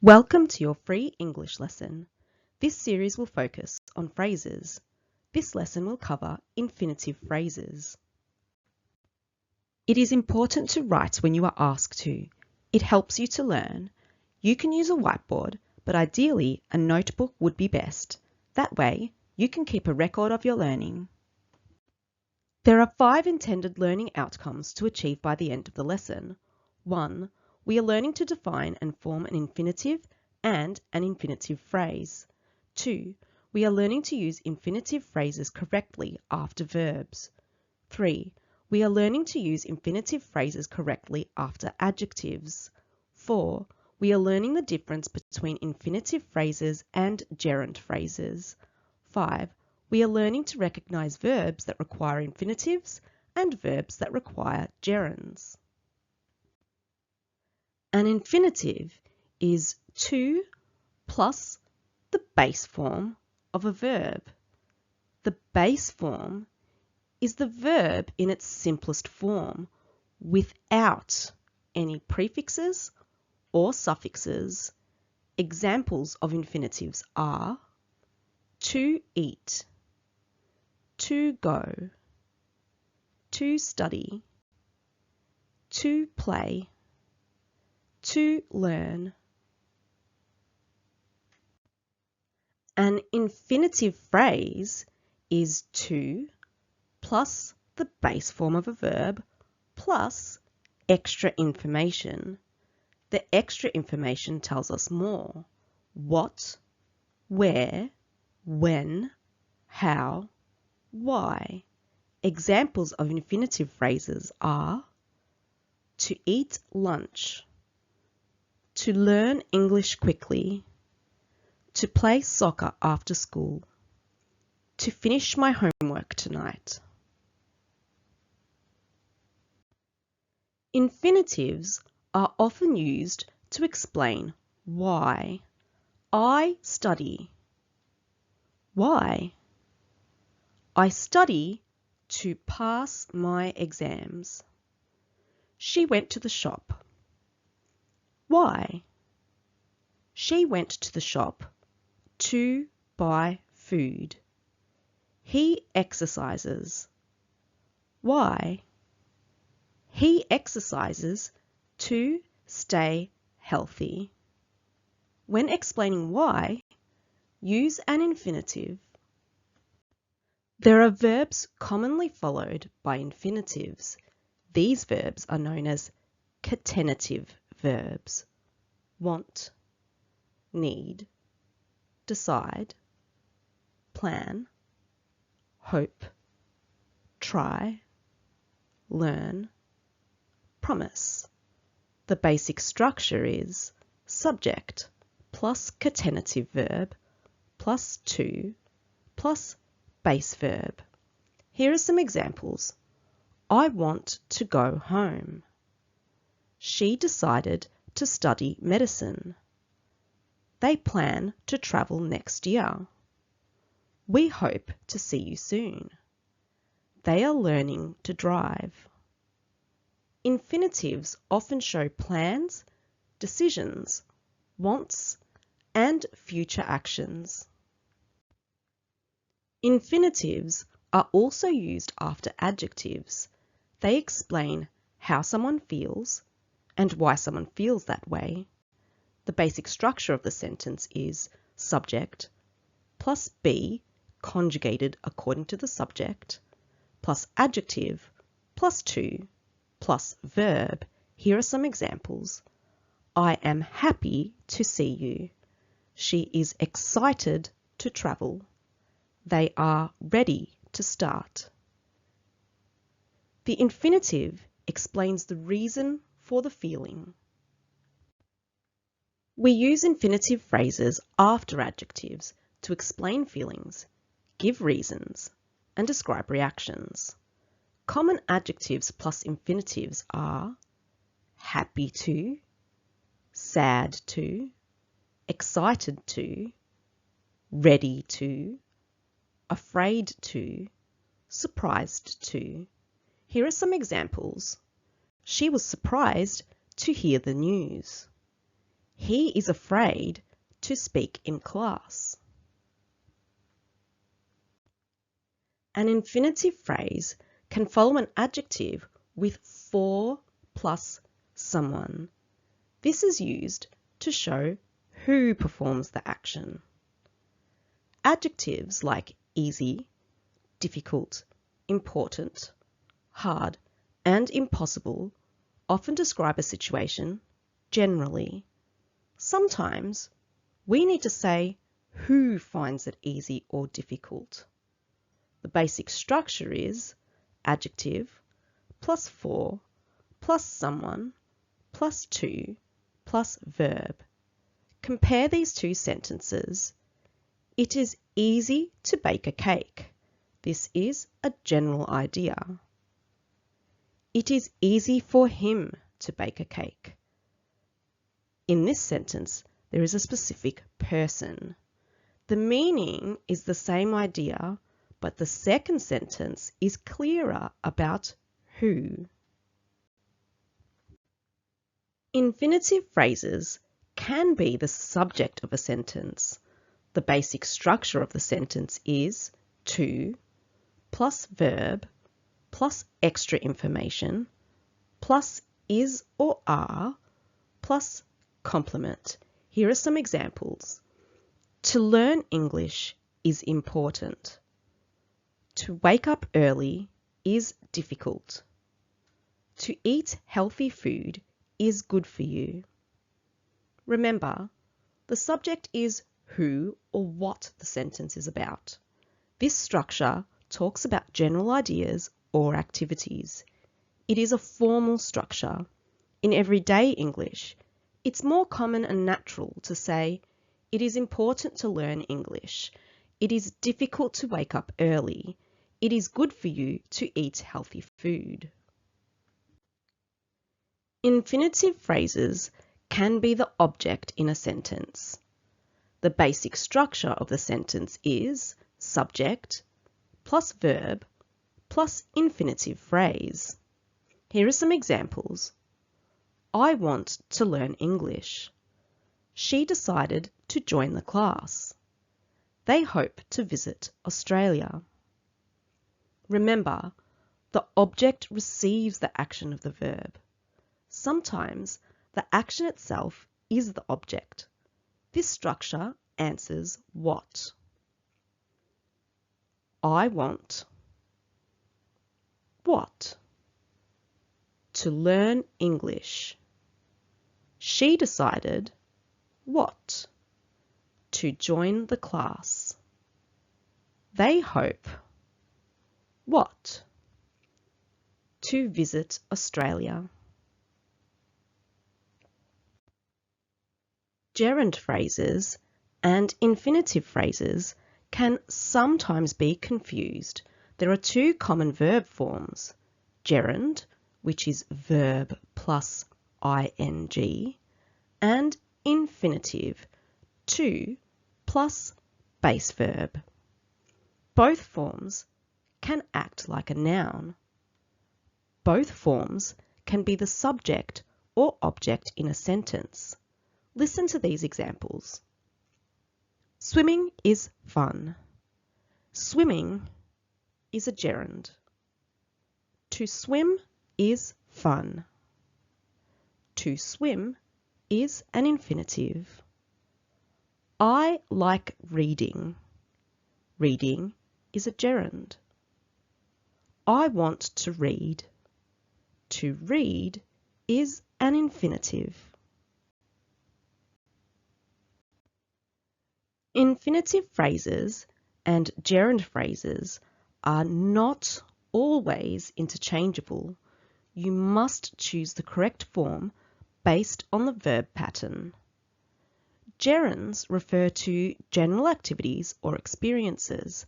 Welcome to your free English lesson. This series will focus on phrases. This lesson will cover infinitive phrases. It is important to write when you are asked to. It helps you to learn. You can use a whiteboard, but ideally a notebook would be best. That way, you can keep a record of your learning. There are 5 intended learning outcomes to achieve by the end of the lesson. 1. We are learning to define and form an infinitive and an infinitive phrase. 2. We are learning to use infinitive phrases correctly after verbs. 3. We are learning to use infinitive phrases correctly after adjectives. 4. We are learning the difference between infinitive phrases and gerund phrases. 5. We are learning to recognize verbs that require infinitives and verbs that require gerunds. An infinitive is to plus the base form of a verb. The base form is the verb in its simplest form without any prefixes or suffixes. Examples of infinitives are to eat, to go, to study, to play, to learn. An infinitive phrase is to plus the base form of a verb plus extra information. The extra information tells us more. What, where, when, how, why. Examples of infinitive phrases are to eat lunch, to learn English quickly, to play soccer after school, to finish my homework tonight. Infinitives are often used to explain why. I study. Why? I study to pass my exams. She went to the shop. Why? She went to the shop to buy food. He exercises. Why? He exercises to stay healthy. When explaining why, use an infinitive. There are verbs commonly followed by infinitives. These verbs are known as catenative verbs. Want, need, decide, plan, hope, try, learn, promise. The basic structure is subject plus catenative verb plus to plus base verb. Here are some examples. I want to go home. She decided to study medicine. They plan to travel next year. We hope to see you soon. They are learning to drive. Infinitives often show plans, decisions, wants, and future actions. Infinitives are also used after adjectives. They explain how someone feels and why someone feels that way. The basic structure of the sentence is subject plus be conjugated according to the subject plus adjective plus to plus verb. Here are some examples. I am happy to see you. She is excited to travel. They are ready to start. The infinitive explains the reason for the feeling. We use infinitive phrases after adjectives to explain feelings, give reasons, and describe reactions. Common adjectives plus infinitives are happy to, sad to, excited to, ready to, afraid to, surprised to. Here are some examples. She was surprised to hear the news. He is afraid to speak in class. An infinitive phrase can follow an adjective with for plus someone. This is used to show who performs the action. Adjectives like easy, difficult, important, hard, and impossible often describe a situation generally. Sometimes we need to say who finds it easy or difficult. The basic structure is adjective plus for plus someone plus to plus verb. Compare these two sentences. It is easy to bake a cake. This is a general idea. It is easy for him to bake a cake. In this sentence, there is a specific person. The meaning is the same idea, but the second sentence is clearer about who. Infinitive phrases can be the subject of a sentence. The basic structure of the sentence is to plus verb plus extra information plus is or are plus complement. Here are some examples. To learn English is important. To wake up early is difficult. To eat healthy food is good for you. Remember, the subject is who or what the sentence is about. This structure talks about general ideas or activities. It is a formal structure. In everyday English, it's more common and natural to say, it is important to learn English. It is difficult to wake up early. It is good for you to eat healthy food. Infinitive phrases can be the object in a sentence. The basic structure of the sentence is subject plus verb plus infinitive phrase. Here are some examples. I want to learn English. She decided to join the class. They hope to visit Australia. Remember, the object receives the action of the verb. Sometimes the action itself is the object. This structure answers what. I want what? To learn English. She decided what? To join the class. They hope what? To visit Australia. Gerund phrases and infinitive phrases can sometimes be confused. There are two common verb forms, gerund, which is verb plus ing, and infinitive, to plus base verb. Both forms can act like a noun. Both forms can be the subject or object in a sentence. Listen to these examples. Swimming is fun. Swimming is a gerund. To swim is fun. To swim is an infinitive. I like reading. Reading is a gerund. I want to read. To read is an infinitive. Infinitive phrases and gerund phrases are not always interchangeable. You must choose the correct form based on the verb pattern. Gerunds refer to general activities or experiences,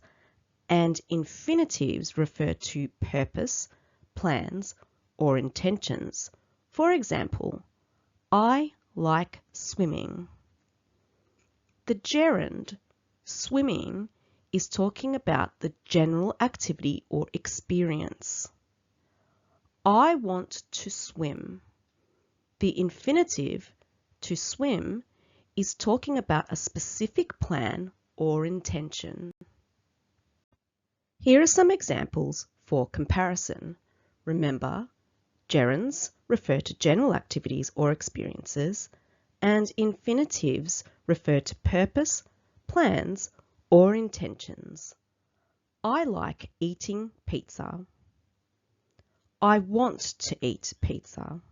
and infinitives refer to purpose, plans, or intentions. For example, I like swimming. The gerund, swimming, is talking about the general activity or experience. I want to swim. The infinitive, To swim is talking about a specific plan or intention. Here are some examples for comparison. Remember, gerunds refer to general activities or experiences, and infinitives refer to purpose, plans, or intentions. I like eating pizza. I want to eat pizza.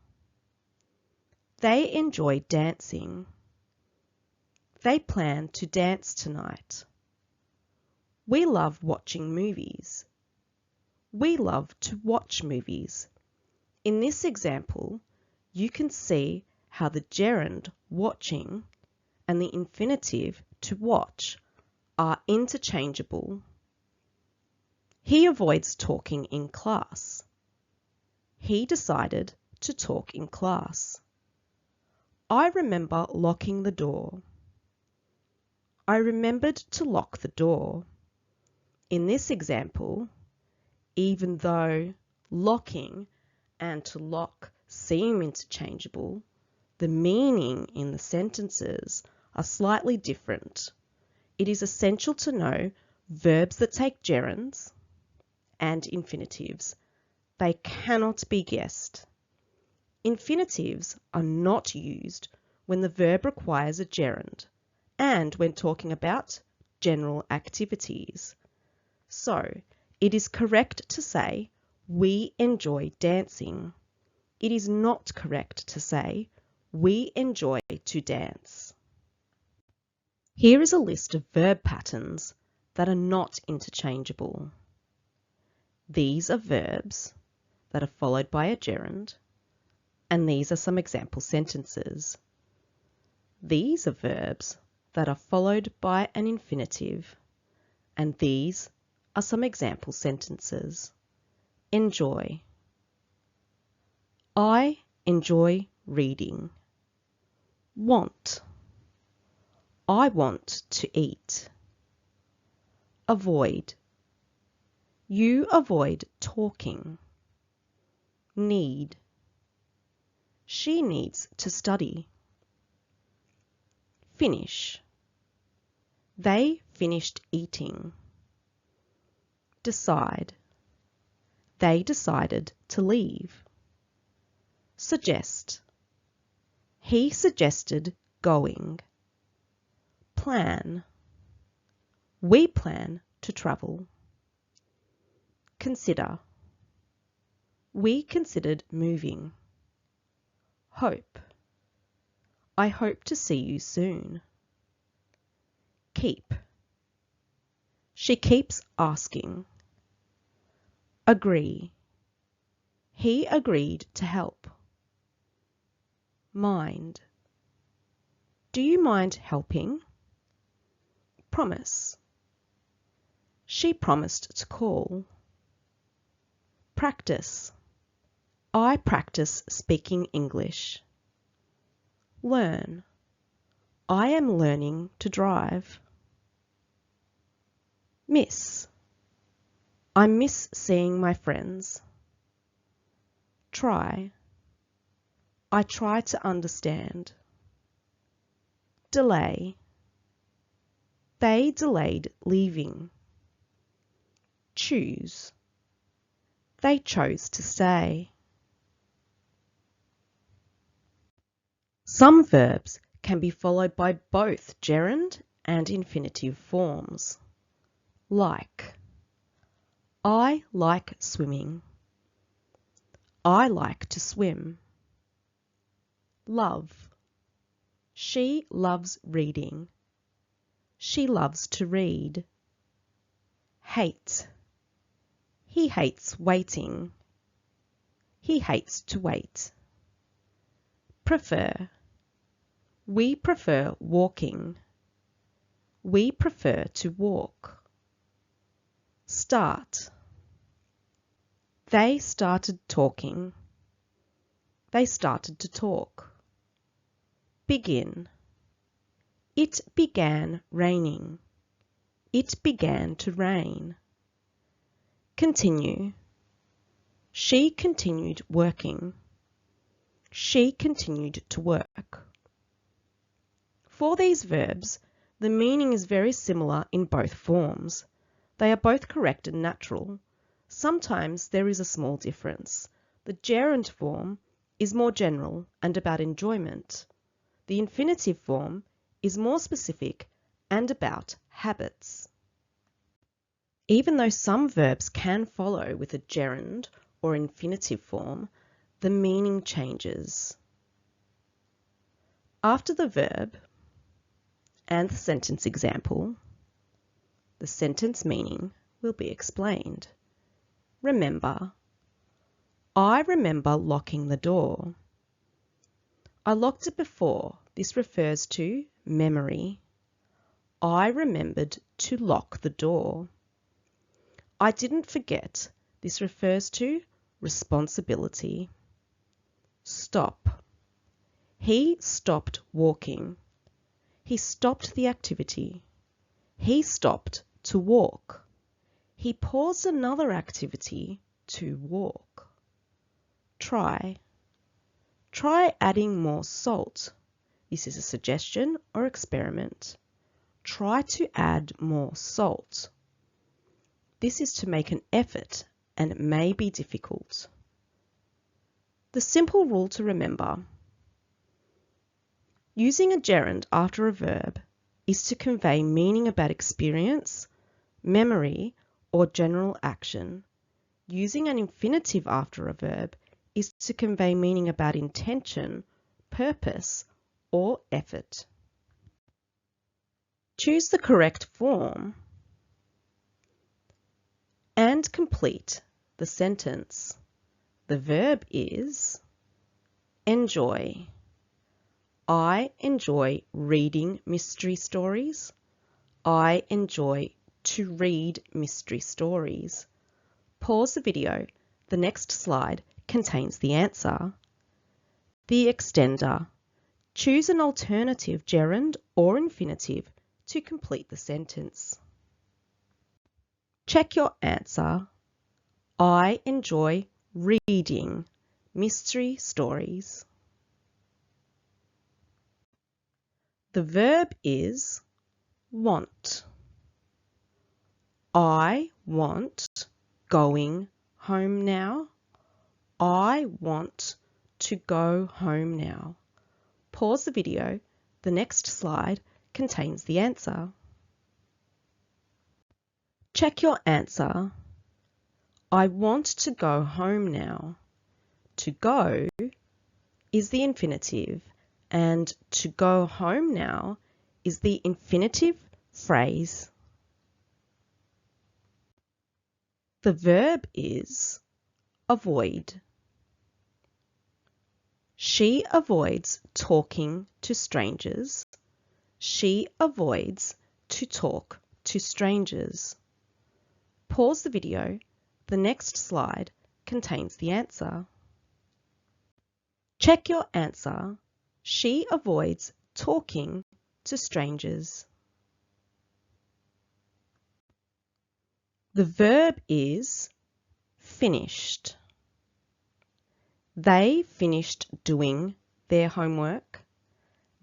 They enjoy dancing. They plan to dance tonight. We love watching movies. We love to watch movies. In this example, you can see how the gerund watching and the infinitive to watch are interchangeable. He avoids talking in class. He decided to talk in class. I remember locking the door. I remembered to lock the door. In this example, even though locking and to lock seem interchangeable, the meaning in the sentences are slightly different. It is essential to know verbs that take gerunds and infinitives. They cannot be guessed. Infinitives are not used when the verb requires a gerund and when talking about general activities. So, it is correct to say, we enjoy dancing. It is not correct to say, we enjoy to dance. Here is a list of verb patterns that are not interchangeable. These are verbs that are followed by a gerund, and these are some example sentences. These are verbs that are followed by an infinitive, and these are some example sentences. Enjoy. I enjoy reading. Want. I want to eat. Avoid. You avoid talking. Need. She needs to study. Finish. They finished eating. Decide. They decided to leave. Suggest. He suggested going. Plan. We plan to travel. Consider. We considered moving. Hope. I hope to see you soon. Keep. She keeps asking. Agree. He agreed to help. Mind. Do you mind helping? Promise. She promised to call. Practice. I practice speaking English. Learn. I am learning to drive. Miss. I miss seeing my friends. Try. I try to understand. Delay. They delayed leaving. Choose. They chose to stay. Some verbs can be followed by both gerund and infinitive forms. Like. I like swimming. I like to swim. Love. She loves reading. She loves to read. Hate. He hates waiting. He hates to wait. Prefer. We prefer walking. We prefer to walk. Start. They started talking. They started to talk. Begin. It began raining. It began to rain. Continue. She continued working. She continued to work. For these verbs, the meaning is very similar in both forms. They are both correct and natural. Sometimes there is a small difference. The gerund form is more general and about enjoyment. The infinitive form is more specific and about habits. Even though some verbs can follow with a gerund or infinitive form, the meaning changes. After the verb and the sentence example, the sentence meaning will be explained. Remember. I remember locking the door. I locked it before. This refers to memory. I remembered to lock the door. I didn't forget. This refers to responsibility. Stop. He stopped walking. He stopped the activity. He stopped to walk. He paused another activity to walk. Try. Try adding more salt. This is a suggestion or experiment. Try to add more salt. This is to make an effort and it may be difficult. The simple rule to remember. Using a gerund after a verb is to convey meaning about experience, memory, or general action. Using an infinitive after a verb is to convey meaning about intention, purpose, or effort. Choose the correct form and complete the sentence. The verb is enjoy. I enjoy reading mystery stories. I enjoy to read mystery stories. Pause the video. The next slide contains the answer. The extender. Choose an alternative gerund or infinitive to complete the sentence. Check your answer. I enjoy reading mystery stories. The verb is want. I want going home now. I want to go home now. Pause the video. The next slide contains the answer. Check your answer. I want to go home now. To go is the infinitive and to go home now is the infinitive phrase. The verb is avoid. She avoids talking to strangers. She avoids to talk to strangers. Pause the video. The next slide contains the answer. Check your answer. She avoids talking to strangers. The verb is finished. They finished doing their homework.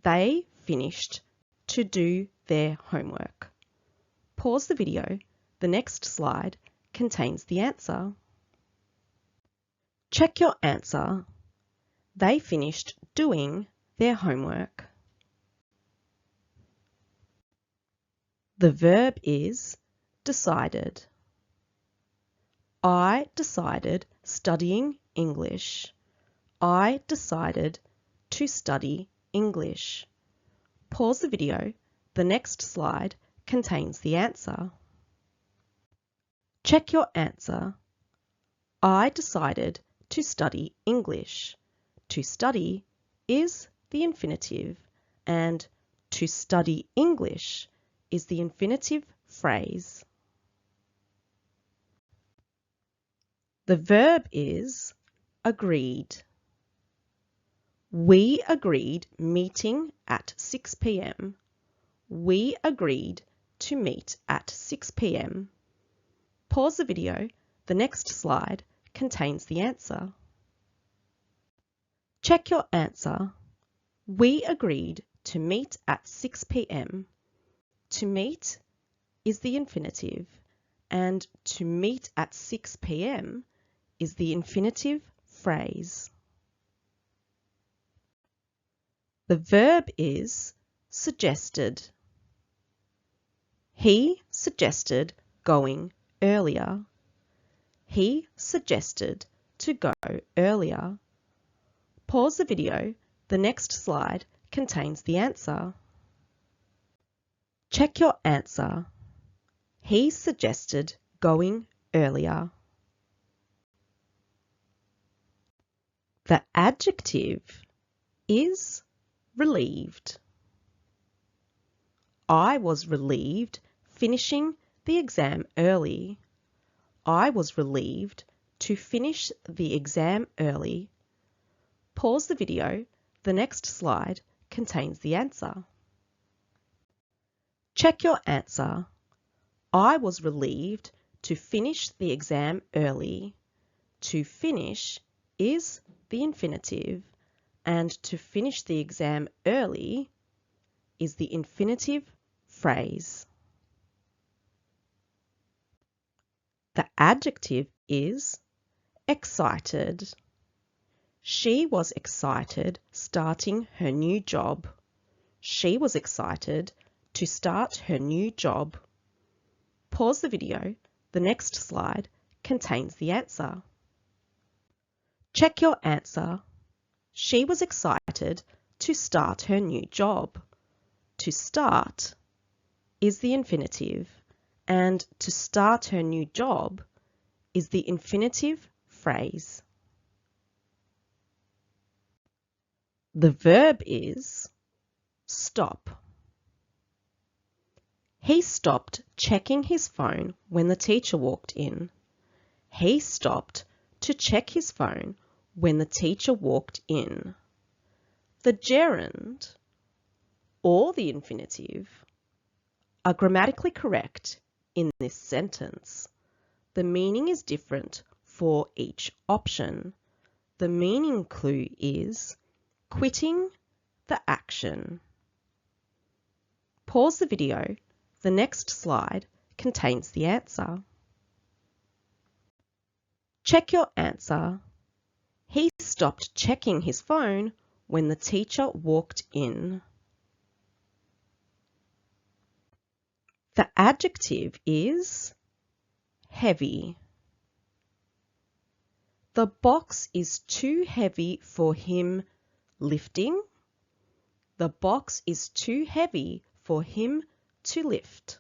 They finished to do their homework. Pause the video. The next slide contains the answer. Check your answer. They finished doing their homework. The verb is decided. I decided studying English. I decided to study English. Pause the video. The next slide contains the answer. Check your answer. I decided to study English. To study is the infinitive and to study English is the infinitive phrase. The verb is agreed. We agreed meeting at 6 p.m. We agreed to meet at 6 p.m. Pause the video. The next slide contains the answer. Check your answer. We agreed to meet at 6 p.m. To meet is the infinitive, and to meet at 6 p.m. is the infinitive phrase. The verb is suggested. He suggested going earlier. He suggested to go earlier. Pause the video. The next slide contains the answer. Check your answer. He suggested going earlier. The adjective is relieved. I was relieved finishing the exam early. I was relieved to finish the exam early. Pause the video. The next slide contains the answer. Check your answer. I was relieved to finish the exam early. To finish is the infinitive, and to finish the exam early is the infinitive phrase. The adjective is excited. She was excited starting her new job. She was excited to start her new job. Pause the video. The next slide contains the answer. Check your answer. She was excited to start her new job. To start is the infinitive, and to start her new job is the infinitive phrase. The verb is stop. He stopped checking his phone when the teacher walked in. He stopped to check his phone when the teacher walked in. The gerund or the infinitive are grammatically correct in this sentence. The meaning is different for each option. The meaning clue is quitting the action. Pause the video. The next slide contains the answer. Check your answer. He stopped checking his phone when the teacher walked in. The adjective is heavy. The box is too heavy for him lifting. The box is too heavy for him to lift.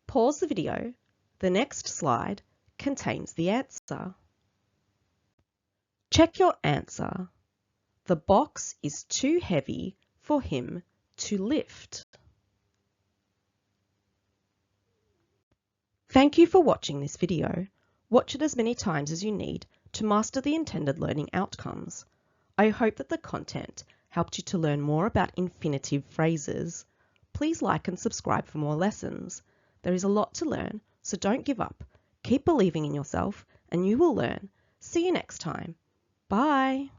Pause the video. The next slide contains the answer. Check your answer. The box is too heavy for him to lift. Thank you for watching this video. Watch it as many times as you need to master the intended learning outcomes. I hope that the content helped you to learn more about infinitive phrases. Please like and subscribe for more lessons. There is a lot to learn, so don't give up. Keep believing in yourself and you will learn. See you next time. Bye.